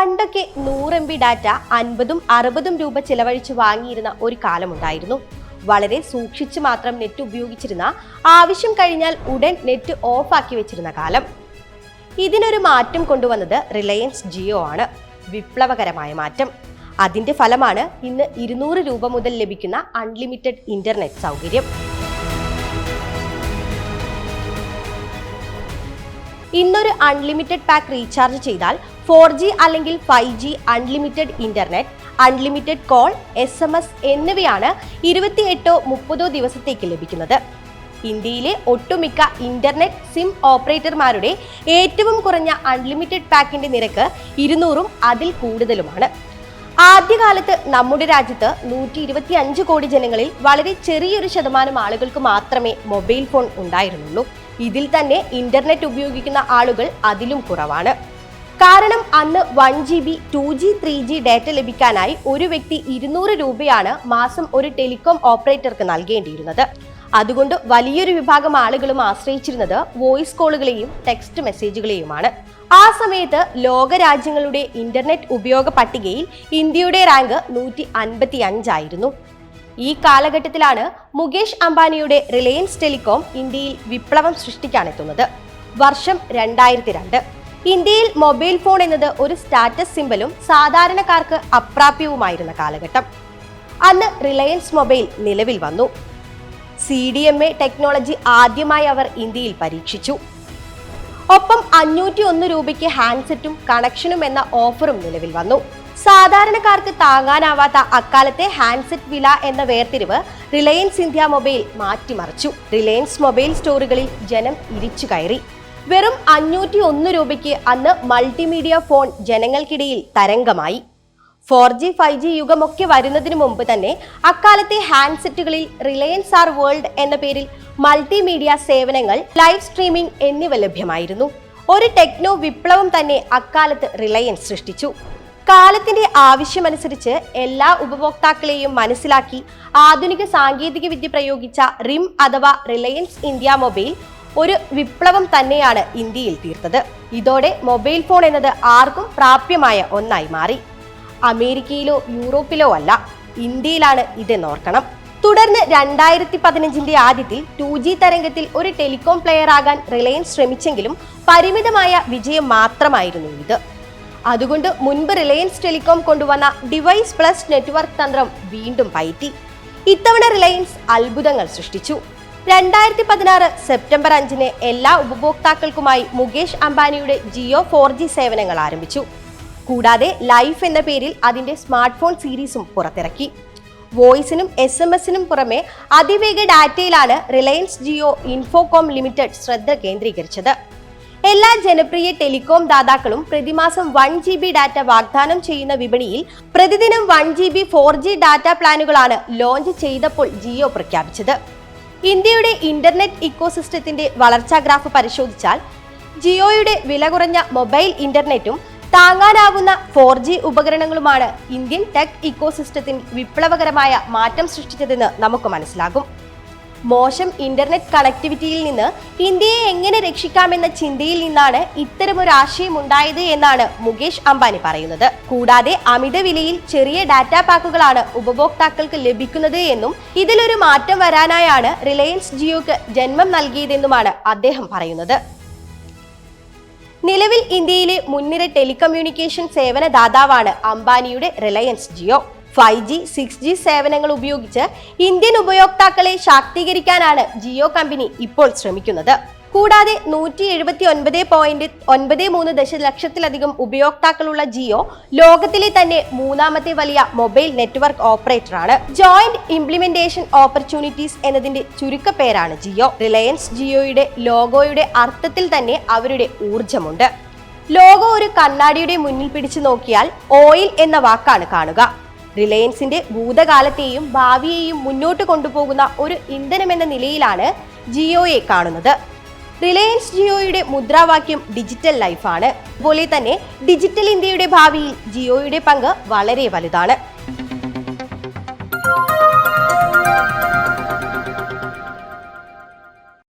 പണ്ടൊക്കെ 100 MB data 50-60 രൂപ ചിലവഴിച്ച് വാങ്ങിയിരുന്ന ഒരു കാലമുണ്ടായിരുന്നു. വളരെ സൂക്ഷിച്ച് മാത്രം നെറ്റ് ഉപയോഗിച്ചിരുന്ന, ആവശ്യം കഴിഞ്ഞാൽ ഉടൻ നെറ്റ് ഓഫാക്കി വെച്ചിരുന്ന കാലം. ഇതിനൊരു മാറ്റം കൊണ്ടുവന്നത് റിലയൻസ് ജിയോ ആണ്. വിപ്ലവകരമായ മാറ്റം. അതിന്റെ ഫലമാണ് ഇന്ന് 200 രൂപ മുതൽ ലഭിക്കുന്ന അൺലിമിറ്റഡ് ഇന്റർനെറ്റ് സൗകര്യം. ഇന്നൊരു അൺലിമിറ്റഡ് പാക്ക് റീചാർജ് ചെയ്താൽ 4G അല്ലെങ്കിൽ 5G unlimited internet, unlimited call, SMS എന്നിവയാണ് 28-30 ദിവസത്തേക്ക് ലഭിക്കുന്നത്. ഇന്ത്യയിലെ ഒട്ടുമിക്ക ഇന്റർനെറ്റ് സിം ഓപ്പറേറ്റർമാരുടെ ഏറ്റവും കുറഞ്ഞ അൺലിമിറ്റഡ് പാക്കിന്റെ നിരക്ക് 200-ഉം അതിൽ കൂടുതലുമാണ്. ആദ്യകാലത്ത് നമ്മുടെ രാജ്യത്ത് 125 കോടി ജനങ്ങളിൽ വളരെ ചെറിയൊരു ശതമാനം ആളുകൾക്ക് മാത്രമേ മൊബൈൽ ഫോൺ ഉണ്ടായിരുന്നുള്ളൂ. ഇതിൽ തന്നെ ഇന്റർനെറ്റ് ഉപയോഗിക്കുന്ന ആളുകൾ അതിലും കുറവാണ്. കാരണം അന്ന് 1GB, 2G, 3G ഡാറ്റ ലഭിക്കാനായി ഒരു വ്യക്തി 200 രൂപയാണ് മാസം ഒരു ടെലികോം ഓപ്പറേറ്റർക്ക് നൽകേണ്ടിയിരുന്നത്. അതുകൊണ്ട് വലിയൊരു വിഭാഗം ആളുകളും ആശ്രയിച്ചിരുന്നത് വോയിസ് കോളുകളെയും ടെക്സ്റ്റ് മെസ്സേജുകളെയുമാണ്. ആ സമയത്ത് ലോകരാജ്യങ്ങളുടെ ഇന്റർനെറ്റ് ഉപയോഗ പട്ടികയിൽ ഇന്ത്യയുടെ റാങ്ക് 155 ആയിരുന്നു. ഈ കാലഘട്ടത്തിലാണ് മുകേഷ് അംബാനിയുടെ റിലയൻസ് ടെലികോം ഇന്ത്യയിൽ വിപ്ലവം സൃഷ്ടിക്കാനെത്തുന്നത്. വർഷം 2002. ഇന്ത്യയിൽ മൊബൈൽ ഫോൺ എന്നത് ഒരു സ്റ്റാറ്റസ് സിംബലും സാധാരണക്കാർക്ക് അപ്രാപ്യവുമായിരുന്ന കാലഘട്ടം. അന്ന് റിലയൻസ് മൊബൈൽ നിലവിൽ വന്നു. CDMA ടെക്നോളജി ആദ്യമായി അവർ ഇന്ത്യയിൽ പരീക്ഷിച്ചു. ഒപ്പം 501 രൂപയ്ക്ക് ഹാൻഡ്സെറ്റും കണക്ഷനും എന്ന ഓഫറും നിലവിൽ വന്നു. സാധാരണക്കാർക്ക് താങ്ങാനാവാത്ത അക്കാലത്തെ ഹാൻഡ്സെറ്റ് വില എന്ന വേർതിരിവ് റിലയൻസ് ഇന്ത്യ മൊബൈൽ മാറ്റിമറിച്ചു. റിലയൻസ് മൊബൈൽ സ്റ്റോറുകളിൽ ജനം ഇരിച്ചു കയറി. വെറും 501 രൂപയ്ക്ക് അന്ന് മൾട്ടിമീഡിയ ഫോൺ ജനങ്ങൾക്കിടയിൽ തരംഗമായി. 4G, 5G യുഗമൊക്കെ വരുന്നതിന് മുമ്പ് തന്നെ അക്കാലത്തെ ഹാൻഡ്സെറ്റുകളിൽ റിലയൻസ് ആർ വേൾഡ് എന്ന പേരിൽ മൾട്ടിമീഡിയ സേവനങ്ങൾ, ലൈവ് സ്ട്രീമിംഗ് എന്നിവ ലഭ്യമായിരുന്നു. ഒരു ടെക്നോ വിപ്ലവം തന്നെ അക്കാലത്ത് റിലയൻസ് സൃഷ്ടിച്ചു. കാലത്തിന്റെ ആവശ്യമനുസരിച്ച് എല്ലാ ഉപഭോക്താക്കളെയും മനസ്സിലാക്കി ആധുനിക സാങ്കേതിക വിദ്യ പ്രയോഗിച്ച റിം അഥവാ റിലയൻസ് ഇന്ത്യ മൊബൈൽ ഒരു വിപ്ലവം തന്നെയാണ് ഇന്ത്യയിൽ തീർത്തത്. ഇതോടെ മൊബൈൽ ഫോൺ എന്നത് ആർക്കും പ്രാപ്യമായ ഒന്നായി മാറി. അമേരിക്കയിലോ യൂറോപ്പിലോ അല്ല, ഇന്ത്യയിലാണ് ഇതെന്നോർക്കണം. തുടർന്ന് 2015 ആദ്യത്തിൽ 2G തരംഗത്തിൽ ഒരു ടെലികോം പ്ലെയർ ആകാൻ റിലയൻസ് ശ്രമിച്ചെങ്കിലും പരിമിതമായ വിജയം മാത്രമായിരുന്നു ഇത്. അതുകൊണ്ട് മുൻപ് റിലയൻസ് ടെലികോം കൊണ്ടുവന്ന ഡിവൈസ് പ്ലസ് നെറ്റ്വർക്ക് തന്ത്രം വീണ്ടും പയറ്റി. ഇത്തവണ റിലയൻസ് അത്ഭുതങ്ങൾ സൃഷ്ടിച്ചു. 2016 സെപ്റ്റംബർ 5-ന് എല്ലാ ഉപഭോക്താക്കൾക്കുമായി മുകേഷ് അംബാനിയുടെ ജിയോ 4G സേവനങ്ങൾ ആരംഭിച്ചു. കൂടാതെ ലൈഫ് എന്ന പേരിൽ അതിന്റെ സ്മാർട്ട് ഫോൺ സീരീസും പുറത്തിറക്കി. വോയിസിനും SMS-നും പുറമെ അതിവേഗ ഡാറ്റയിലാണ് റിലയൻസ് ജിയോ ഇൻഫോകോം ലിമിറ്റഡ് ശ്രദ്ധ കേന്ദ്രീകരിച്ചത്. എല്ലാ ജനപ്രിയ ടെലികോം ദാതാക്കളും പ്രതിമാസം 1GB ഡാറ്റ വാഗ്ദാനം ചെയ്യുന്ന വിപണിയിൽ പ്രതിദിനം 1GB 4G ഡാറ്റ പ്ലാനുകളാണ് ലോഞ്ച് ചെയ്തപ്പോൾ ജിയോ പ്രഖ്യാപിച്ചത്. ഇന്ത്യയുടെ ഇന്റർനെറ്റ് ഇക്കോസിസ്റ്റത്തിന്റെ വളർച്ചാ ഗ്രാഫ് പരിശോധിച്ചാൽ ജിയോയുടെ വില കുറഞ്ഞ മൊബൈൽ ഇന്റർനെറ്റും താങ്ങാനാവുന്ന 4G ഉപകരണങ്ങളുമാണ് ഇന്ത്യൻ ടെക് ഇക്കോസിസ്റ്റത്തിൽ വിപ്ലവകരമായ മാറ്റം സൃഷ്ടിച്ചതെന്ന് നമുക്ക് മനസ്സിലാകും. മോശം ഇന്റർനെറ്റ് കണക്ടിവിറ്റിയിൽ നിന്ന് ഇന്ത്യയെ എങ്ങനെ രക്ഷിക്കാമെന്ന ചിന്തയിൽ നിന്നാണ് ഇത്തരമൊരു ആശയം ഉണ്ടായത് എന്നാണ് മുകേഷ് അംബാനി പറയുന്നത്. കൂടാതെ അമിത വിലയിൽ ചെറിയ ഡാറ്റ പാക്കുകളാണ് ഉപഭോക്താക്കൾക്ക് ലഭിക്കുന്നത് എന്നും ഇതിലൊരു മാറ്റം വരാനായാണ് റിലയൻസ് ജിയോക്ക് ജന്മം നൽകിയതെന്നുമാണ് അദ്ദേഹം പറയുന്നത്. നിലവിൽ ഇന്ത്യയിലെ മുൻനിര ടെലികമ്മ്യൂണിക്കേഷൻ സേവന ദാതാവാണ് അംബാനിയുടെ റിലയൻസ് ജിയോ. 5G, 6G സേവനങ്ങൾ ഉപയോഗിച്ച് ഇന്ത്യൻ ഉപയോക്താക്കളെ ശാക്തീകരിക്കാനാണ് ജിയോ കമ്പനി ഇപ്പോൾ ശ്രമിക്കുന്നത്. കൂടാതെ 179.93 ദശലക്ഷത്തിലധികം ഉപയോക്താക്കളുള്ള ജിയോ ലോകത്തിലെ തന്നെ 3ാമത്തെ വലിയ മൊബൈൽ നെറ്റ്വർക്ക് ഓപ്പറേറ്ററാണ്. ജോയിന്റ് ഇംപ്ലിമെന്റേഷൻ ഓപ്പർച്യൂണിറ്റീസ് എന്നതിന്റെ ചുരുക്കപ്പേരാണ് ജിയോ. റിലയൻസ് ജിയോയുടെ ലോഗോയുടെ അർത്ഥത്തിൽ തന്നെ അവരുടെ ഊർജമുണ്ട്. ലോഗോ ഒരു കണ്ണാടിയുടെ മുന്നിൽ പിടിച്ചു നോക്കിയാൽ ഓയിൽ എന്ന വാക്കാണ് കാണുക. റിലയൻസിന്റെ ഭൂതകാലത്തെയും ഭാവിയെയും മുന്നോട്ട് കൊണ്ടുപോകുന്ന ഒരു ഇന്ധനമെന്ന നിലയിലാണ് ജിയോയെ കാണുന്നത്. റിലയൻസ് ജിയോയുടെ മുദ്രാവാക്യം ഡിജിറ്റൽ ലൈഫാണ്. അതുപോലെ തന്നെ ഡിജിറ്റൽ ഇന്ത്യയുടെ ഭാവിയിൽ ജിയോയുടെ പങ്ക് വളരെ വലുതാണ്.